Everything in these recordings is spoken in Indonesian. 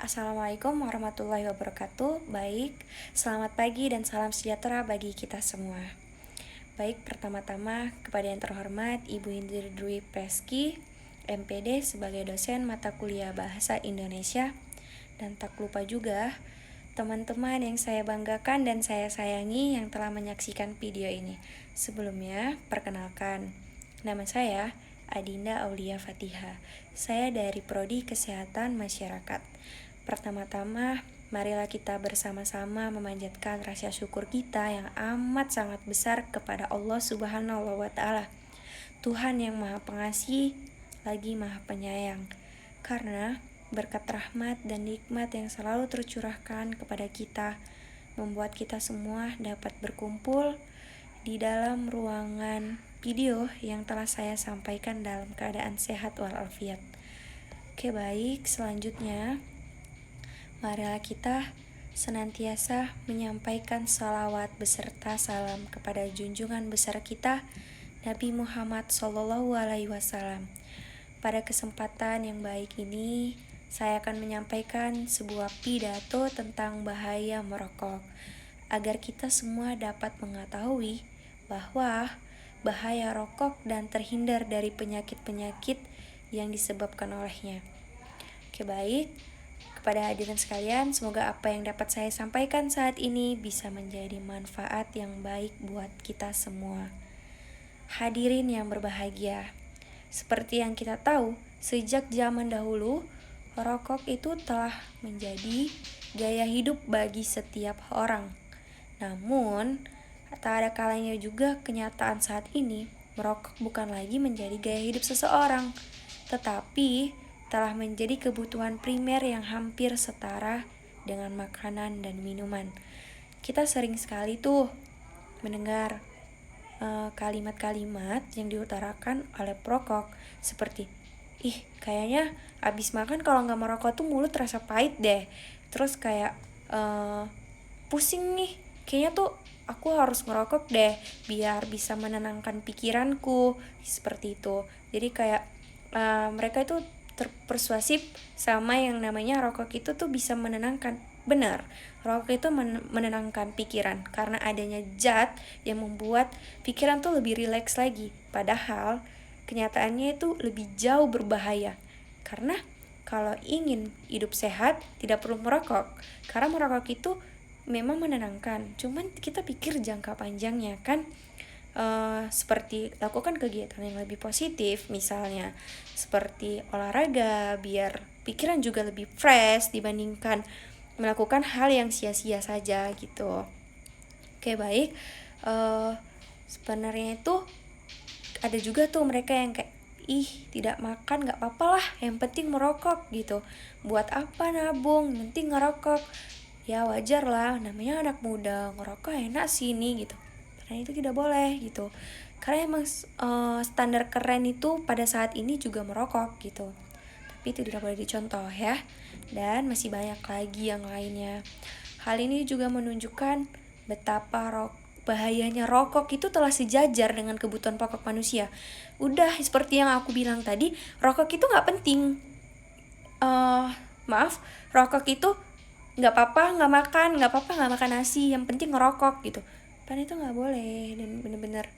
Assalamualaikum warahmatullahi wabarakatuh. Baik, selamat pagi dan salam sejahtera bagi kita semua. Baik, pertama-tama kepada yang terhormat Ibu Indri Dwi Preski, MPD sebagai dosen mata kuliah Bahasa Indonesia. Dan tak lupa juga teman-teman yang saya banggakan dan saya sayangi yang telah menyaksikan video ini. Sebelumnya, perkenalkan, nama saya Adinda Aulia Fatihah. Saya dari Prodi Kesehatan Masyarakat. Pertama-tama, marilah kita bersama-sama memanjatkan rasa syukur kita yang amat sangat besar kepada Allah Subhanahu wa Ta'ala, Tuhan yang Maha Pengasih lagi Maha Penyayang, karena berkat rahmat dan nikmat yang selalu tercurahkan kepada kita membuat kita semua dapat berkumpul di dalam ruangan video yang telah saya sampaikan dalam keadaan sehat walafiat. Oke, baik, selanjutnya marilah kita senantiasa menyampaikan salawat beserta salam kepada junjungan besar kita, Nabi Muhammad SAW. Pada kesempatan yang baik ini, saya akan menyampaikan sebuah pidato tentang bahaya merokok, agar kita semua dapat mengetahui bahwa bahaya rokok dan terhindar dari penyakit-penyakit yang disebabkan olehnya. Oke, baik. Kepada hadirin sekalian, semoga apa yang dapat saya sampaikan saat ini bisa menjadi manfaat yang baik buat kita semua. Hadirin yang berbahagia, seperti yang kita tahu, sejak zaman dahulu, rokok itu telah menjadi gaya hidup bagi setiap orang. Namun, tak ada kalanya juga kenyataan saat ini, merokok bukan lagi menjadi gaya hidup seseorang, tetapi telah menjadi kebutuhan primer yang hampir setara dengan makanan dan minuman. Kita sering sekali tuh mendengar kalimat-kalimat yang diutarakan oleh perokok seperti, kayaknya abis makan kalau nggak merokok tuh mulut terasa pahit deh. Terus kayak pusing nih, kayaknya tuh aku harus ngerokok deh biar bisa menenangkan pikiranku, seperti itu. Jadi kayak mereka itu terpersuasif sama yang namanya rokok itu tuh bisa menenangkan. Benar, rokok itu menenangkan pikiran karena adanya zat yang membuat pikiran tuh lebih rileks lagi. Padahal kenyataannya itu lebih jauh berbahaya. Karena kalau ingin hidup sehat tidak perlu merokok. Karena merokok itu memang menenangkan, cuman kita pikir jangka panjangnya kan. Seperti lakukan kegiatan yang lebih positif, misalnya seperti olahraga biar pikiran juga lebih fresh dibandingkan melakukan hal yang sia-sia saja gitu. Oke, baik. Sebenarnya itu ada juga tuh mereka yang kayak tidak makan gak apa-apa lah, yang penting merokok gitu. Buat apa nabung, penting ngerokok. Ya wajar lah, namanya anak muda, ngerokok enak sih nih gitu. Karena itu tidak boleh gitu. Karena emang standar keren itu pada saat ini juga merokok gitu. Tapi itu tidak boleh dicontoh ya. Dan masih banyak lagi yang lainnya. Hal ini juga menunjukkan betapa bahayanya rokok itu telah sejajar dengan kebutuhan pokok manusia. Udah seperti yang aku bilang tadi, rokok itu gak penting. Rokok itu gak apa-apa gak makan nasi, yang penting ngerokok gitu. Padahal itu gak boleh. Dan bener-bener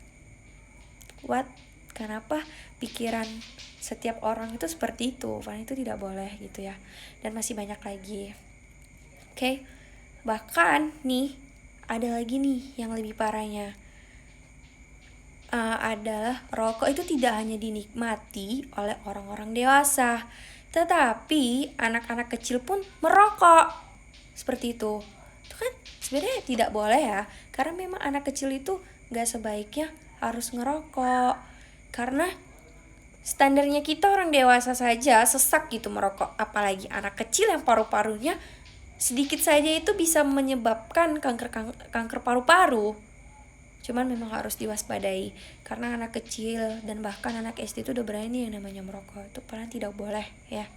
kenapa pikiran setiap orang itu seperti itu. Padahal itu tidak boleh gitu ya. Dan masih banyak lagi. Oke. Bahkan nih ada lagi nih yang lebih parahnya. Adalah rokok itu tidak hanya dinikmati oleh orang-orang dewasa, tetapi anak-anak kecil pun merokok. Seperti itu. Itu kan sebenarnya tidak boleh ya. Karena memang anak kecil itu gak sebaiknya harus ngerokok. Karena standarnya kita orang dewasa saja sesak gitu merokok. Apalagi anak kecil yang paru-parunya sedikit saja itu bisa menyebabkan kanker paru-paru. Cuman memang harus diwaspadai. Karena anak kecil dan bahkan anak SD itu udah berani yang namanya merokok. Itu padahal tidak boleh ya.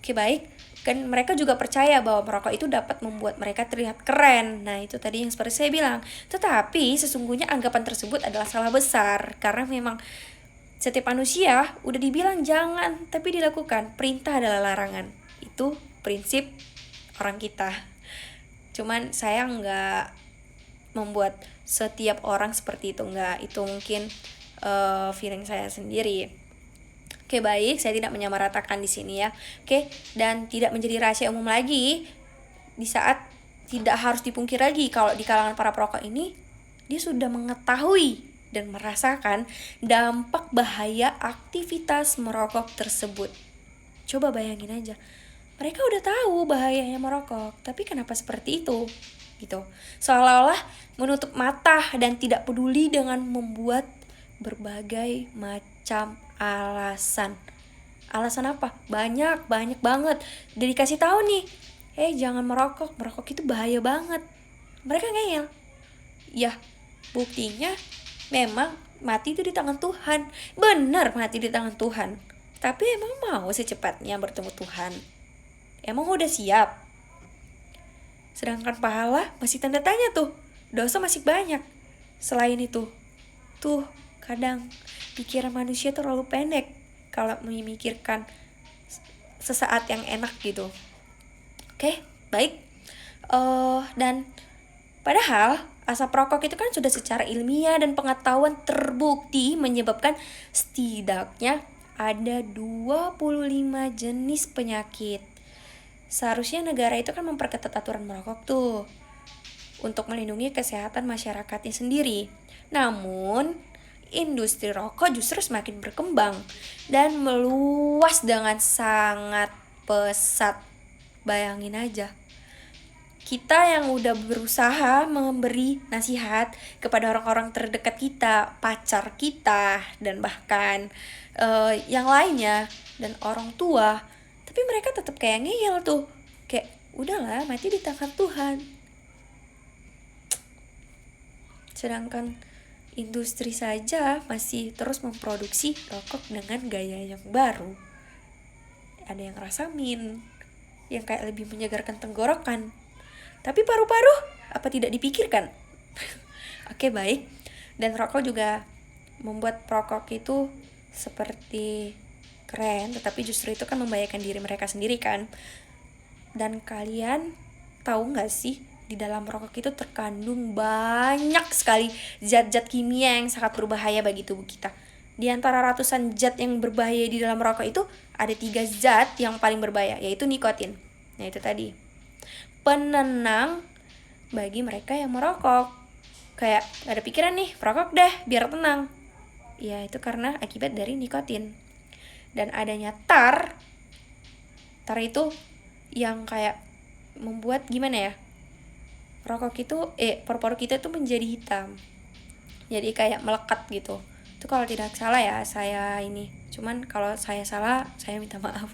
Oke, baik. Kan mereka juga percaya bahwa merokok itu dapat membuat mereka terlihat keren. Nah, itu tadi yang seperti saya bilang. Tetapi sesungguhnya anggapan tersebut adalah salah besar. Karena memang setiap manusia udah dibilang jangan, tapi dilakukan. Perintah adalah larangan. itu prinsip orang kita. Cuman saya nggak membuat setiap orang seperti itu, nggak. Itu mungkin feeling saya sendiri. Oke, baik, saya tidak menyamaratakan di sini ya. Oke, dan tidak menjadi rahasia umum lagi di saat tidak harus dipungkir lagi kalau di kalangan para perokok ini dia sudah mengetahui dan merasakan dampak bahaya aktivitas merokok tersebut. Coba bayangin aja, mereka udah tahu bahayanya merokok, tapi kenapa seperti itu? Gitu. Seolah-olah menutup mata dan tidak peduli dengan membuat berbagai macam alasan. Alasan apa? Banyak banget. Udah dikasih tahu nih, jangan merokok itu bahaya banget. Mereka ngeyel. Ya, buktinya memang mati itu di tangan Tuhan. Benar, mati di tangan Tuhan. Tapi emang mau secepatnya bertemu Tuhan? Emang udah siap? Sedangkan pahala masih tanda tanya tuh. Dosa masih banyak. Selain itu, tuh kadang pikiran manusia tuh terlalu pendek kalau memikirkan sesaat yang enak gitu. Oke, baik. Dan padahal asap rokok itu kan sudah secara ilmiah dan pengetahuan terbukti menyebabkan setidaknya ada 25 jenis penyakit. Seharusnya negara itu kan memperketat aturan merokok tuh untuk melindungi kesehatan masyarakatnya sendiri. Namun, industri rokok justru semakin berkembang dan meluas dengan sangat pesat. Bayangin aja, kita yang udah berusaha memberi nasihat kepada orang-orang terdekat kita, pacar kita, dan bahkan yang lainnya, dan orang tua, tapi mereka tetap kayak ngeyel tuh, kayak udahlah, mati di tangan Tuhan. Sedangkan industri saja masih terus memproduksi rokok dengan gaya yang baru. Ada yang rasa mint, yang kayak lebih menyegarkan tenggorokan. Tapi paru-paru apa tidak dipikirkan? Oke, baik. Dan rokok juga membuat perokok itu seperti keren, tetapi justru itu kan membahayakan diri mereka sendiri kan. Dan kalian tahu gak sih, di dalam rokok itu terkandung banyak sekali zat-zat kimia yang sangat berbahaya bagi tubuh kita. Di antara ratusan zat yang berbahaya di dalam rokok itu, ada 3 zat yang paling berbahaya, yaitu nikotin. Nah, itu tadi, penenang bagi mereka yang merokok. Kayak ada pikiran nih, perokok deh biar tenang. Ya, itu karena akibat dari nikotin. Dan adanya tar itu yang kayak membuat gimana ya, rokok itu paru-paru kita tuh menjadi hitam, jadi kayak melekat gitu. Itu kalau tidak salah ya saya ini, cuman kalau saya salah saya minta maaf.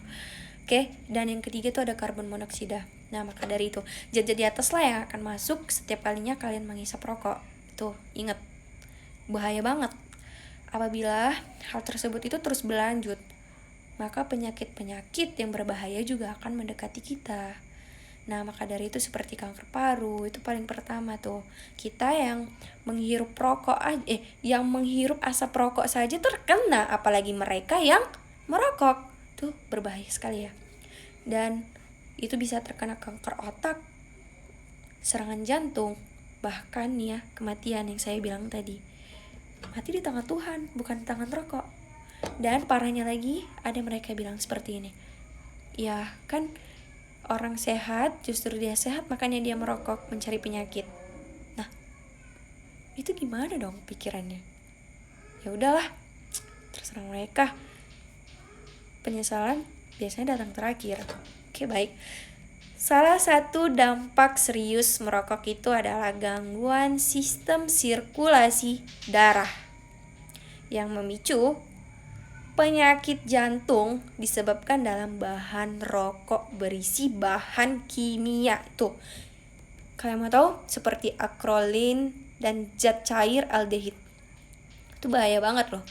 Oke, dan yang ketiga tuh ada karbon monoksida. Nah, maka dari itu zat-zat di atas lah yang akan masuk setiap kalinya kalian menghisap rokok. Tuh, ingat, bahaya banget. Apabila hal tersebut itu terus berlanjut, maka penyakit-penyakit yang berbahaya juga akan mendekati kita. Nah, maka dari itu seperti kanker paru, itu paling pertama tuh. Kita yang menghirup yang menghirup asap rokok saja terkena, apalagi mereka yang merokok. Tuh berbahaya sekali ya. Dan itu bisa terkena kanker otak, serangan jantung, bahkan ya kematian yang saya bilang tadi. Mati di tangan Tuhan, bukan di tangan rokok. Dan parahnya lagi, ada mereka bilang seperti ini. Ya, kan orang sehat, justru dia sehat, makanya dia merokok, mencari penyakit. Nah, itu gimana dong pikirannya? Ya udahlah, terserah mereka. Penyesalan biasanya datang terakhir. Oke, baik. Salah satu dampak serius merokok itu adalah gangguan sistem sirkulasi darah yang memicu penyakit jantung disebabkan dalam bahan rokok berisi bahan kimia. Tuh, kalian mau tahu? Seperti akrolin dan zat cair aldehid. Itu bahaya banget loh.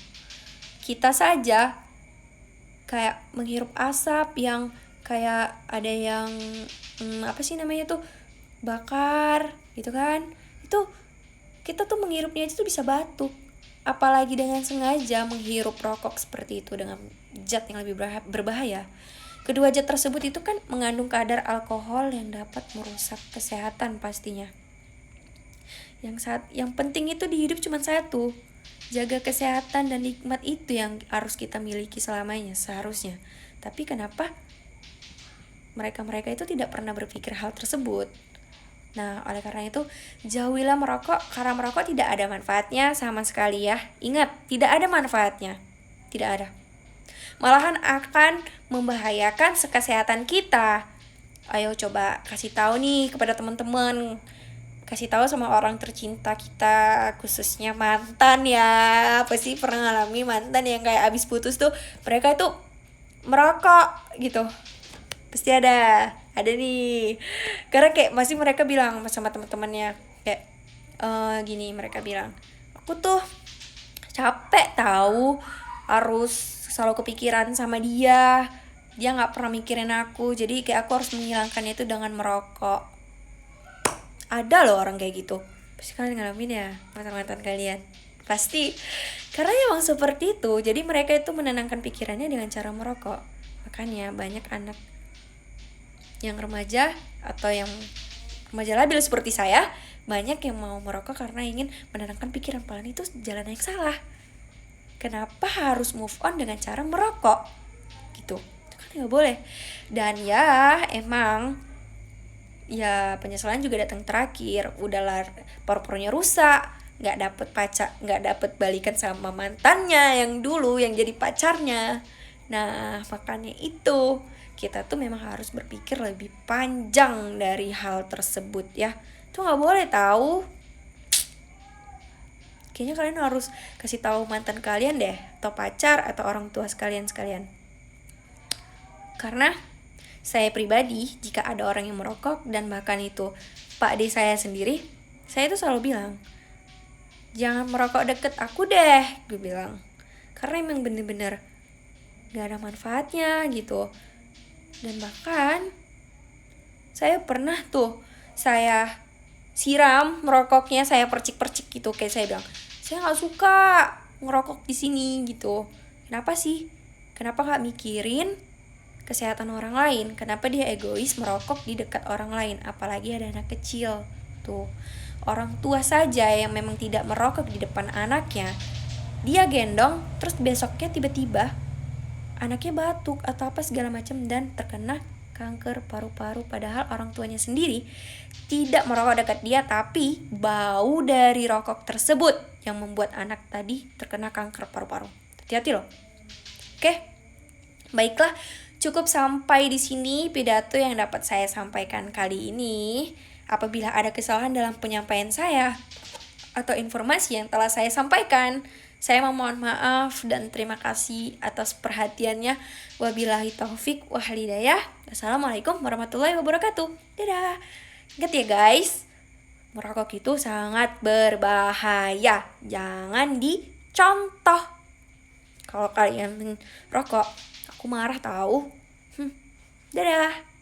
Kita saja kayak menghirup asap yang kayak ada yang bakar gitu kan. Itu kita tuh menghirupnya itu bisa batuk. Apalagi dengan sengaja menghirup rokok seperti itu dengan zat yang lebih berbahaya. Kedua zat tersebut itu kan mengandung kadar alkohol yang dapat merusak kesehatan pastinya. Yang penting itu di hidup cuma satu, jaga kesehatan dan nikmat itu yang harus kita miliki selamanya seharusnya. Tapi kenapa mereka itu tidak pernah berpikir hal tersebut? Nah, oleh karena itu, jauhilah merokok karena merokok tidak ada manfaatnya sama sekali ya. Ingat, tidak ada manfaatnya. Tidak ada. Malahan akan membahayakan kesehatan kita. Ayo coba kasih tahu nih kepada teman-teman. Kasih tahu sama orang tercinta kita, khususnya mantan ya. Pasti pernah ngalami mantan yang kayak abis putus tuh, mereka itu merokok gitu. Pasti ada nih, karena kayak masih mereka bilang sama teman-temannya kayak gini, mereka bilang, aku tuh capek tahu harus selalu kepikiran sama dia nggak pernah mikirin aku, jadi kayak aku harus menghilangkannya itu dengan merokok. Ada loh orang kayak gitu, pasti kalian ngalamin ya, mantan-mantan kalian pasti, karena emang seperti itu. Jadi mereka itu menenangkan pikirannya dengan cara merokok. Makanya banyak anak yang remaja atau yang remaja labil seperti saya, banyak yang mau merokok karena ingin menenangkan pikiran. Padahal itu jalan yang salah. Kenapa harus move on dengan cara merokok gitu? Itu kan nggak boleh. Dan ya emang ya penyesalan juga datang terakhir. Udahlah, paru-parunya rusak, nggak dapet balikan sama mantannya yang dulu yang jadi pacarnya. Nah makanya itu kita tuh memang harus berpikir lebih panjang dari hal tersebut ya. Itu nggak boleh tahu. Kayaknya kalian harus kasih tahu mantan kalian deh, atau pacar, atau orang tua sekalian. Karena saya pribadi, jika ada orang yang merokok dan bahkan itu Pak D saya sendiri, saya tuh selalu bilang, jangan merokok deket aku deh, gue bilang. Karena emang bener-bener gak ada manfaatnya gitu. Dan bahkan saya pernah tuh, saya siram merokoknya, saya percik-percik gitu, kayak saya bilang, saya nggak suka ngerokok di sini gitu. Kenapa sih? Kenapa nggak mikirin kesehatan orang lain? Kenapa dia egois merokok di dekat orang lain? Apalagi ada anak kecil tuh. Orang tua saja yang memang tidak merokok di depan anaknya, dia gendong, terus besoknya tiba-tiba anaknya batuk atau apa segala macam dan terkena kanker paru-paru, padahal orang tuanya sendiri tidak merokok dekat dia, tapi bau dari rokok tersebut yang membuat anak tadi terkena kanker paru-paru. Hati-hati loh. Oke. Baiklah, cukup sampai di sini pidato yang dapat saya sampaikan kali ini. Apabila ada kesalahan dalam penyampaian saya atau informasi yang telah saya sampaikan, saya memohon maaf dan terima kasih atas perhatiannya. Wabillahi taufik wal hidayah. Assalamualaikum warahmatullahi wabarakatuh. Dadah. Ingat ya guys, merokok itu sangat berbahaya. Jangan dicontoh. Kalau kalian merokok, aku marah tahu. Dadah.